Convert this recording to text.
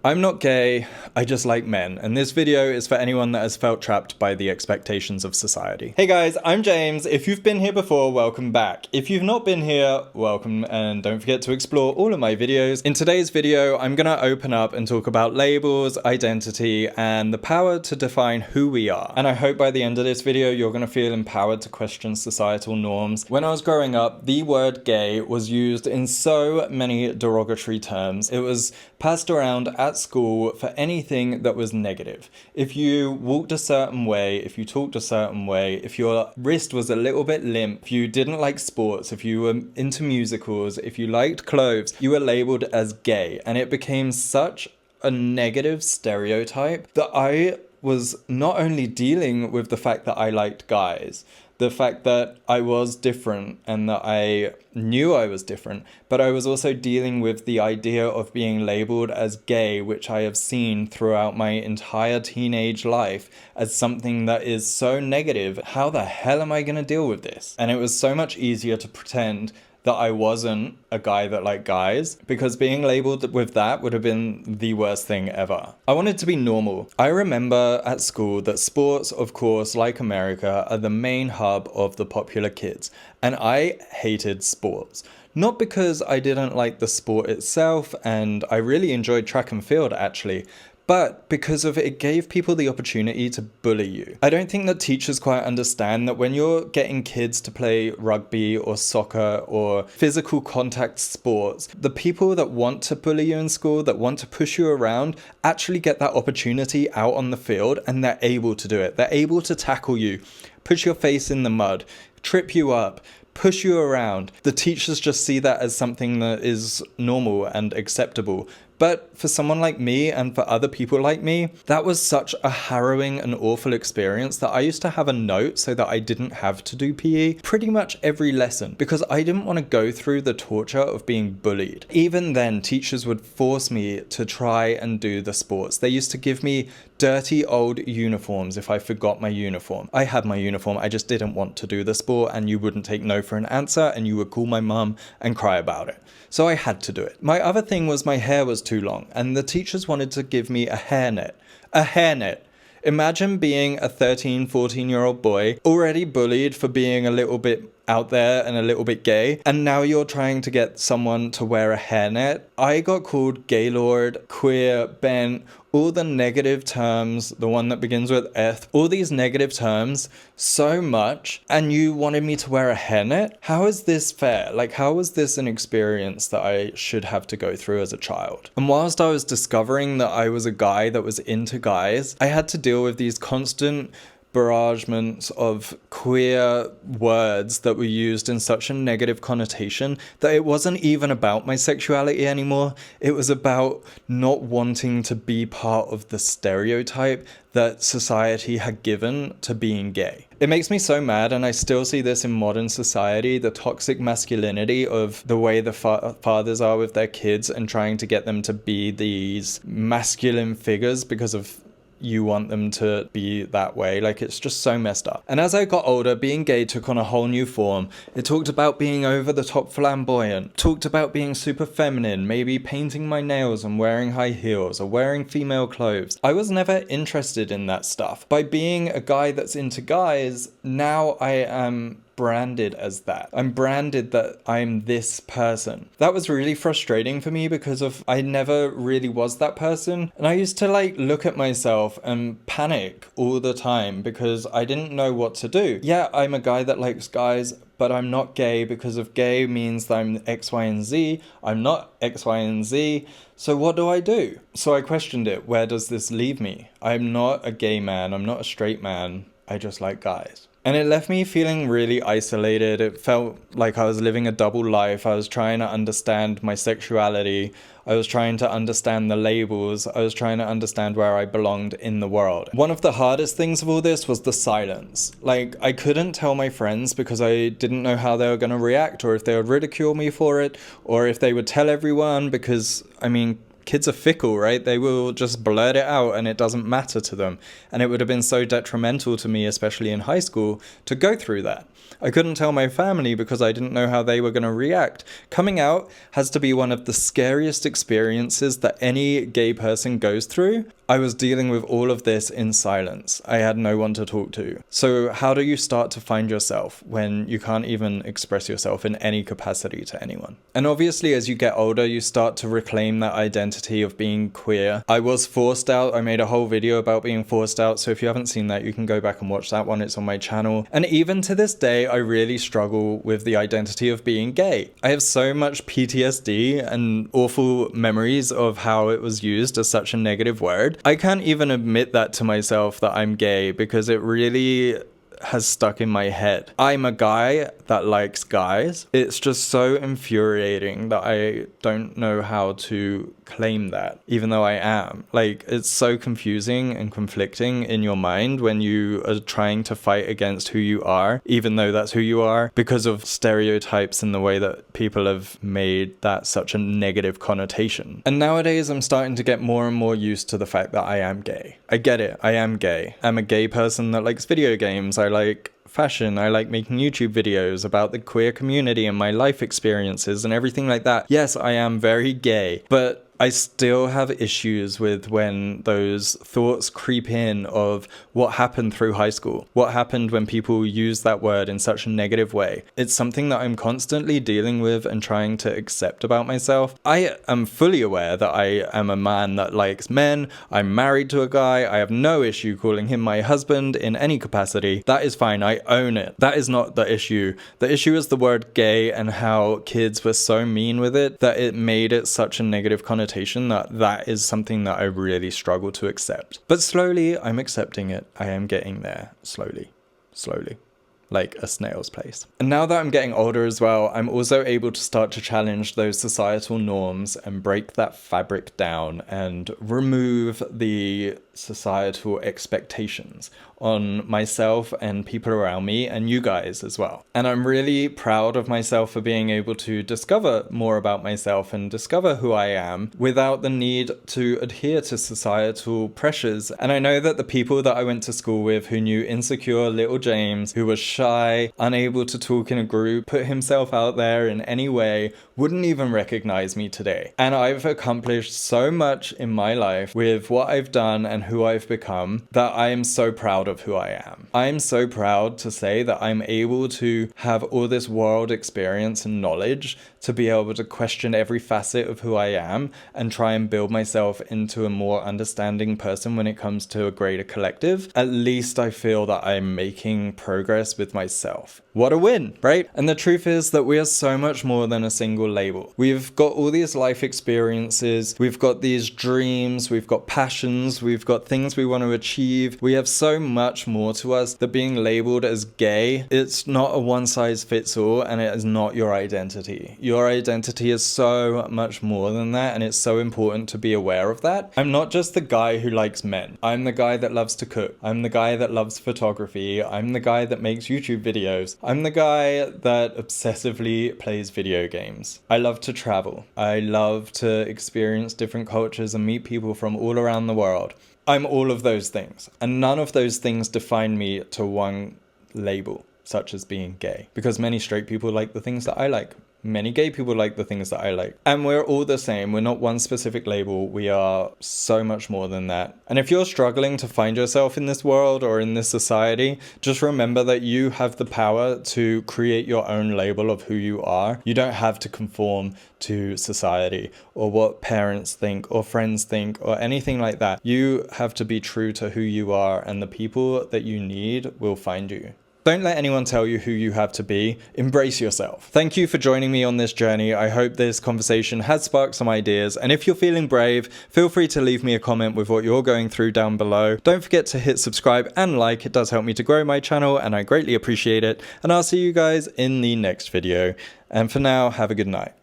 I'm not gay, I just like men, and this video is for anyone that has felt trapped by the expectations of society. Hey guys, I'm James. If you've been here before, welcome back. If you've not been here, welcome, and don't forget to explore all of my videos. In today's video, I'm gonna open up and talk about labels, identity, and the power to define who we are. And I hope by the end of this video, you're gonna feel empowered to question societal norms. When I was growing up, the word gay was used in so many derogatory terms. It was passed around at school for anything that was negative. If you walked a certain way, if you talked a certain way, if your wrist was a little bit limp, if you didn't like sports, if you were into musicals, if you liked clothes, you were labeled as gay. And it became such a negative stereotype that I was not only dealing with the fact that I liked guys, the fact that I was different and that I knew I was different, but I was also dealing with the idea of being labeled as gay, which I have seen throughout my entire teenage life as something that is so negative. How the hell am I going to deal with this? And it was so much easier to pretend that I wasn't a guy that liked guys, because being labeled with that would have been the worst thing ever. I wanted to be normal. I remember at school that sports, of course, like America, are the main hub of the popular kids, and I hated sports. Not because I didn't like the sport itself, and I really enjoyed track and field actually, but because of it gave people the opportunity to bully you. I don't think that teachers quite understand that when you're getting kids to play rugby or soccer or physical contact sports, the people that want to bully you in school, that want to push you around, actually get that opportunity out on the field, and they're able to do it. They're able to tackle you, push your face in the mud, trip you up, push you around. The teachers just see that as something that is normal and acceptable. But for someone like me and for other people like me, that was such a harrowing and awful experience that I used to have a note so that I didn't have to do PE pretty much every lesson, because I didn't want to go through the torture of being bullied. Even then, teachers would force me to try and do the sports. They used to give me dirty old uniforms if I forgot my uniform. I had my uniform, I just didn't want to do the sport, and you wouldn't take no for an answer, and you would call my mum and cry about it. So I had to do it. My other thing was my hair was too long, and the teachers wanted to give me a hairnet. A hairnet. Imagine being a 13, 14-year-old boy, already bullied for being a little bit out there and a little bit gay, and now you're trying to get someone to wear a hairnet. I got called gaylord, queer, bent, all the negative terms, the one that begins with F, all these negative terms so much, and you wanted me to wear a hairnet? How is this fair? Like, how was this an experience that I should have to go through as a child? And whilst I was discovering that I was a guy that was into guys, I had to deal with these constant barragements of queer words that were used in such a negative connotation that it wasn't even about my sexuality anymore. It was about not wanting to be part of the stereotype that society had given to being gay. It makes me so mad, and I still see this in modern society, the toxic masculinity of the way the fathers are with their kids and trying to get them to be these masculine figures because of you want them to be that way. Like, it's just so messed up. And as I got older, being gay took on a whole new form. It talked about being over the top flamboyant, talked about being super feminine, maybe painting my nails and wearing high heels or wearing female clothes. I was never interested in that stuff. By being a guy that's into guys, now I am branded as that. I'm branded that I'm this person. That was really frustrating for me because of I never really was that person, and I used to look at myself and panic all the time because I didn't know what to do. Yeah, I'm a guy that likes guys, but I'm not gay because of gay means that I'm X, Y, and Z. I'm not X, Y, and Z. So what do I do? So I questioned it. Where does this leave me? I'm not a gay man. I'm not a straight man. I just like guys. And it left me feeling really isolated. It felt like I was living a double life. I was trying to understand my sexuality. I was trying to understand the labels. I was trying to understand where I belonged in the world. One of the hardest things of all this was the silence. Like, I couldn't tell my friends because I didn't know how they were going to react, or if they would ridicule me for it, or if they would tell everyone because, I mean, Kids are fickle, right? They will just blurt it out and it doesn't matter to them. And it would have been so detrimental to me, especially in high school, to go through that. I couldn't tell my family because I didn't know how they were going to react. Coming out has to be one of the scariest experiences that any gay person goes through. I was dealing with all of this in silence. I had no one to talk to. So how do you start to find yourself when you can't even express yourself in any capacity to anyone? And obviously, as you get older, you start to reclaim that identity of being queer. I was forced out. I made a whole video about being forced out. So if you haven't seen that, you can go back and watch that one. It's on my channel. And even to this day, I really struggle with the identity of being gay. I have so much PTSD and awful memories of how it was used as such a negative word. I can't even admit that to myself that I'm gay because it really has stuck in my head. I'm a guy that likes guys. It's just so infuriating that I don't know how to claim that, even though I am. Like, it's so confusing and conflicting in your mind when you are trying to fight against who you are, even though that's who you are, because of stereotypes and the way that people have made that such a negative connotation. And nowadays I'm starting to get more and more used to the fact that I am gay. I get it. I am gay. I'm a gay person that likes video games. I like fashion. I like making YouTube videos about the queer community and my life experiences and everything like that. Yes, I am very gay, but I still have issues with when those thoughts creep in of what happened through high school, what happened when people use that word in such a negative way. It's something that I'm constantly dealing with and trying to accept about myself. I am fully aware that I am a man that likes men. I'm married to a guy. I have no issue calling him my husband in any capacity. That is fine. I own it. That is not the issue. The issue is the word gay and how kids were so mean with it that it made it such a negative connotation that is something that I really struggle to accept. But slowly, I'm accepting it. I am getting there. Slowly. Like a snail's pace. And now that I'm getting older as well, I'm also able to start to challenge those societal norms and break that fabric down and remove the societal expectations on myself and people around me and you guys as well. And I'm really proud of myself for being able to discover more about myself and discover who I am without the need to adhere to societal pressures. And I know that the people that I went to school with who knew insecure little James, who was shy, unable to talk in a group, put himself out there in any way, wouldn't even recognize me today. And I've accomplished so much in my life with what I've done and who I've become that I am so proud of who I am. I'm so proud to say that I'm able to have all this world experience and knowledge to be able to question every facet of who I am and try and build myself into a more understanding person when it comes to a greater collective. At least I feel that I'm making progress with myself. What a win, right? And the truth is that we are so much more than a single label. We've got all these life experiences, we've got these dreams, we've got passions, we've got things we want to achieve. We have so much more to us that being labeled as gay, it's not a one size fits all, and it is not your identity. Your identity is so much more than that, and it's so important to be aware of that. I'm not just the guy who likes men. I'm the guy that loves to cook. I'm the guy that loves photography. I'm the guy that makes YouTube videos. I'm the guy that obsessively plays video games. I love to travel. I love to experience different cultures and meet people from all around the world. I'm all of those things, and none of those things define me to one label, such as being gay, because many straight people like the things that I like. Many gay people like the things that I like. And we're all the same. We're not one specific label. We are so much more than that. And if you're struggling to find yourself in this world or in this society, just remember that you have the power to create your own label of who you are. You don't have to conform to society or what parents think or friends think or anything like that. You have to be true to who you are, and the people that you need will find you. Don't let anyone tell you who you have to be. Embrace yourself. Thank you for joining me on this journey. I hope this conversation has sparked some ideas. And if you're feeling brave, feel free to leave me a comment with what you're going through down below. Don't forget to hit subscribe and like. It does help me to grow my channel, and I greatly appreciate it. And I'll see you guys in the next video. And for now, have a good night.